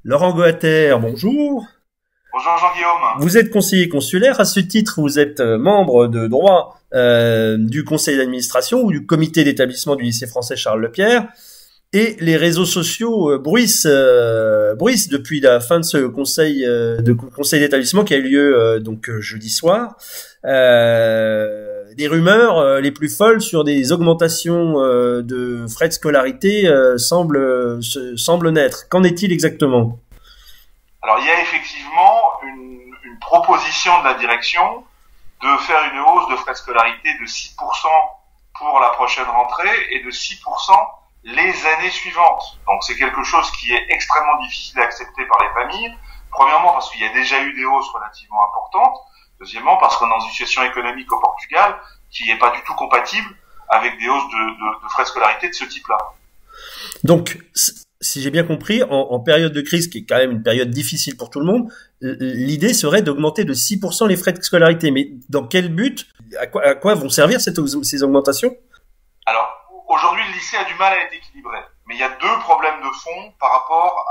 Laurent Goater, bonjour. Bonjour Jean-Guillaume. Vous êtes conseiller consulaire. À ce titre, vous êtes membre de droit du conseil d'administration ou du comité d'établissement du lycée français Charles Lepierre. Et les réseaux sociaux bruissent depuis la fin de ce conseil d'établissement qui a eu lieu jeudi soir. Des rumeurs les plus folles sur des augmentations de frais de scolarité semblent naître. Qu'en est-il exactement? Alors il y a effectivement une proposition de la direction de faire une hausse de frais de scolarité de 6% pour la prochaine rentrée et de 6% les années suivantes. Donc c'est quelque chose qui est extrêmement difficile à accepter par les familles. Premièrement parce qu'il y a déjà eu des hausses relativement importantes. Deuxièmement parce qu'on est dans une situation économique au Portugal qui n'est pas du tout compatible avec des hausses de frais de scolarité de ce type-là. Donc, si j'ai bien compris, en période de crise, qui est quand même une période difficile pour tout le monde, l'idée serait d'augmenter de 6% les frais de scolarité. Mais dans quel but? À quoi vont servir ces augmentations? Alors, aujourd'hui, le lycée a du mal à être équilibré. Mais il y a deux problèmes de fond par rapport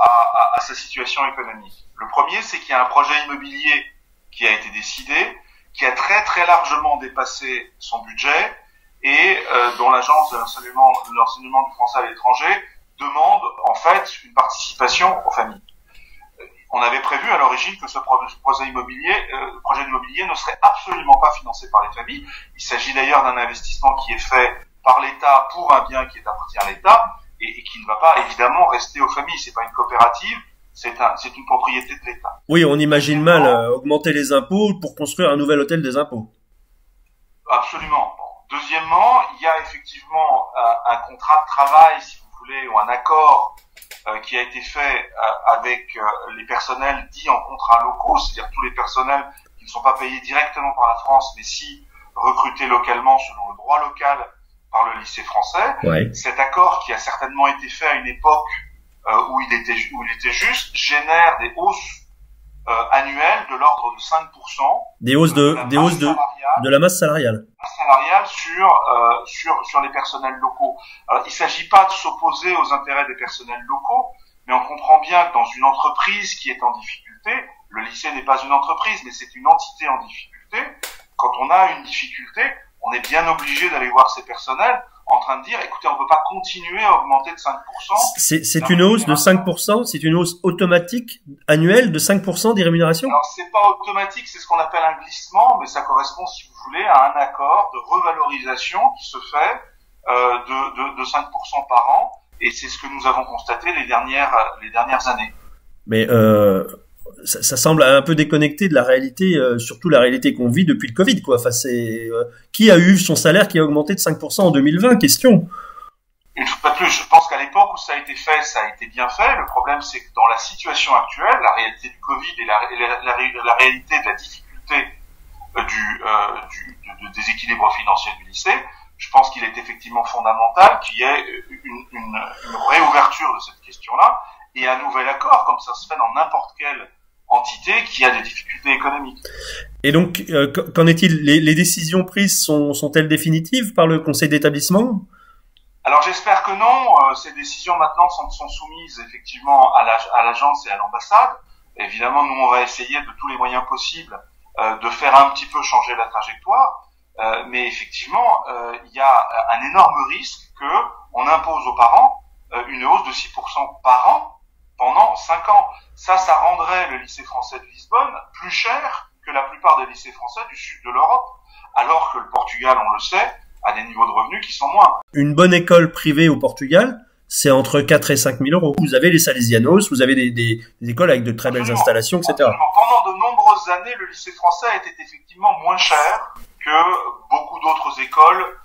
à sa situation économique. Le premier, c'est qu'il y a un projet immobilier qui a été décidé, qui a très très largement dépassé son budget et dont l'agence de l'enseignement du français à l'étranger demande en fait une participation aux familles. On avait prévu à l'origine que ce projet immobilier ne serait absolument pas financé par les familles. Il s'agit d'ailleurs d'un investissement qui est fait par l'État pour un bien qui appartient à l'État et qui ne va pas évidemment rester aux familles. C'est pas une coopérative, c'est une propriété de l'État. Oui, on imagine mal augmenter les impôts pour construire un nouvel hôtel des impôts. Absolument. Deuxièmement, il y a effectivement un contrat de travail, si vous voulez, ou un accord qui a été fait avec les personnels dits en contrat locaux, c'est-à-dire tous les personnels qui ne sont pas payés directement par la France, mais si recrutés localement selon le droit local par le lycée français. Ouais. Cet accord qui a certainement été fait à une époque où il était juste, génère des hausses annuelles de l'ordre de 5%. Des hausses de la masse salariale. Sur les personnels locaux. Alors, il s'agit pas de s'opposer aux intérêts des personnels locaux, mais on comprend bien que dans une entreprise qui est en difficulté, le lycée n'est pas une entreprise, mais c'est une entité en difficulté. Quand on a une difficulté, on est bien obligé d'aller voir ces personnels en train de dire, écoutez, on peut pas continuer à augmenter de 5%. C'est une hausse de 5%, c'est une hausse automatique annuelle de 5% des rémunérations? Alors, c'est pas automatique, c'est ce qu'on appelle un glissement, mais ça correspond, si vous voulez, à un accord de revalorisation qui se fait de 5% par an, et c'est ce que nous avons constaté les dernières années. Mais ça semble un peu déconnecté de la réalité, surtout la réalité qu'on vit depuis le Covid, quoi. Enfin, qui a eu son salaire qui a augmenté de 5% en 2020? Question. Une fois de plus, je pense qu'à l'époque où ça a été fait, ça a été bien fait. Le problème, c'est que dans la situation actuelle, la réalité du Covid et la réalité de la difficulté du déséquilibre financier du lycée, je pense qu'il est effectivement fondamental qu'il y ait une réouverture de cette question-là et un nouvel accord, comme ça se fait dans n'importe quelle entité qui a des difficultés économiques. Et donc, qu'en est-il? Les décisions prises sont-elles définitives par le conseil d'établissement? Alors j'espère que non. Ces décisions maintenant sont soumises effectivement à l'agence et à l'ambassade. Évidemment, nous on va essayer de tous les moyens possibles de faire un petit peu changer la trajectoire. Mais effectivement, il y a un énorme risque que on impose aux parents une hausse de 6% par an pendant 5 ans. Ça rendrait le lycée français de Lisbonne plus cher que la plupart des lycées français du sud de l'Europe, alors que le Portugal, on le sait, a des niveaux de revenus qui sont moins. Une bonne école privée au Portugal, c'est entre 4 et 5 000 euros. Vous avez les Salesianos, vous avez des écoles avec de très belles installations, etc. Absolument. Pendant de nombreuses années, le lycée français était effectivement moins cher que beaucoup d'autres écoles,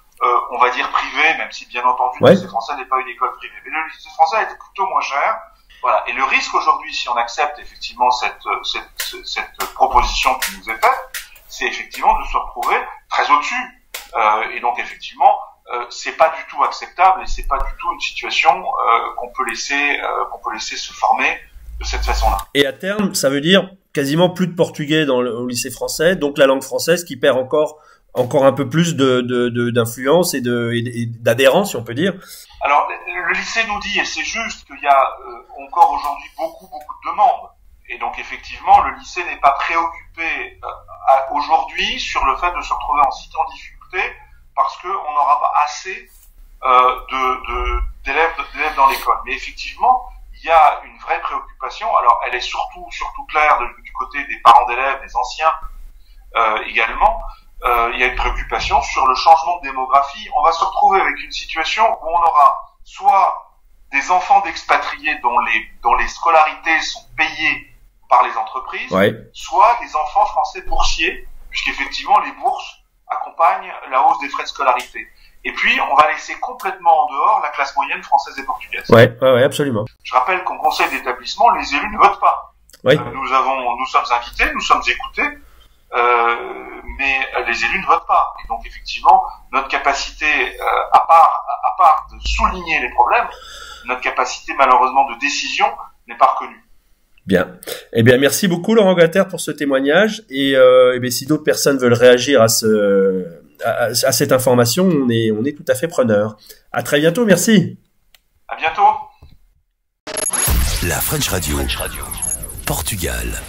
on va dire privées, même si bien entendu le lycée français n'est pas une école privée. Mais le lycée français était plutôt moins cher. Voilà. Et le risque aujourd'hui, si on accepte effectivement cette proposition qui nous est faite, c'est effectivement de se retrouver très au-dessus. Et donc effectivement, c'est pas du tout acceptable et c'est pas du tout une situation qu'on peut laisser se former de cette façon-là. Et à terme, ça veut dire quasiment plus de portugais au lycée français, donc la langue française qui perd encore un peu plus d'influence et d'adhérence, si on peut dire. Alors, le lycée nous dit, et c'est juste, qu'il y a encore aujourd'hui beaucoup de demandes. effectivement, le lycée n'est pas préoccupé aujourd'hui sur le fait de se retrouver en site en difficulté parce qu'on n'aura pas assez d'élèves dans l'école. Mais effectivement, il y a une vraie préoccupation. Alors, elle est surtout claire du côté des parents d'élèves, des anciens également. Il y a une préoccupation sur le changement de démographie. On va se retrouver avec une situation où on aura soit des enfants d'expatriés dont les scolarités sont payées par les entreprises, soit des enfants français boursiers, puisqu'effectivement les bourses accompagnent la hausse des frais de scolarité. Et puis, on va laisser complètement en dehors la classe moyenne française et portugaise. Ouais, absolument. Je rappelle qu'en conseil d'établissement, les élus ne votent pas. Oui. Nous sommes invités, nous sommes écoutés, mais les élus ne votent pas. Et donc, effectivement, notre capacité, à part de souligner les problèmes, notre capacité, malheureusement, de décision n'est pas reconnue. Bien. Eh bien, merci beaucoup, Laurent Gatter, pour ce témoignage. Et bien, si d'autres personnes veulent réagir à cette information, on est tout à fait preneur. À très bientôt. Merci. À bientôt. La French Radio. Portugal.